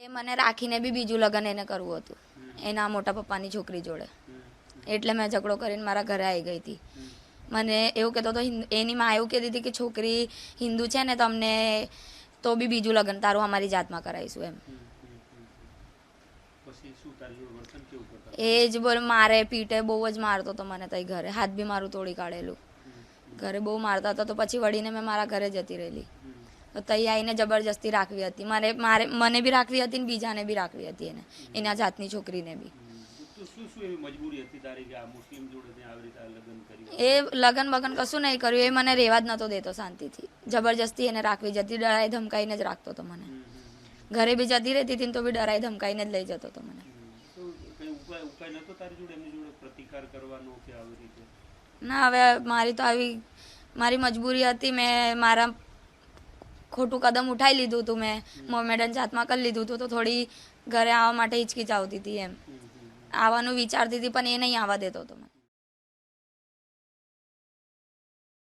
એ મને રાખીને બી બીજું લગ્ન એને કરવું હતું એના મોટા પપ્પાની છોકરી જોડે, એટલે મેં ઝઘડો કરીને મારા ઘરે આવી ગઈ હતી. મને એવું કહેતો હતો, એની માં એવું કહેતી હતી કે છોકરી હિન્દુ છે ને તમને તો બી બીજું લગ્ન તારું અમારી જાતમાં કરાવીશું એમ. એ જ બોલ મારે પીટે બહુ જ મારતો હતો મને, તઈ ઘરે હાથ બી મારું તોડી કાઢેલું, ઘરે બહુ મારતા હતા. તો પછી વળીને મેં મારા ઘરે જતી રહેલી. તો તઈ આવીને જબરજસ્તી રાખવી હતી મને બી રાખવી હતી ને બીજાને બી રાખવી હતી એને, એના જાતની છોકરીને બી. એ લગન બગન કશું નહીં કર્યું, એ મને રહેવા જ નતો દેતો શાંતિથી, જબરજસ્તી એને રાખવી જતી, ડરાઈ ધમકાઈને જ રાખતો હતો મને. ઘરે બી જતી રહેતી હતી તો બી ડરાઈ ધમકાઈને જ લઈ જતો હતો મને. ના હવે મારી તો મારી મજબૂરી હતી, મેં મારા ખોટું કદમ ઉઠાવી લીધું હતું, મેં મોમેડન જાતમાં કરી લીધું હતું. તો થોડી ઘરે આવવા માટે હિચકિચાવતી હતી એમ, આવવાનું વિચારતી હતી પણ એ નહીં આવવા દેતો હતો મને.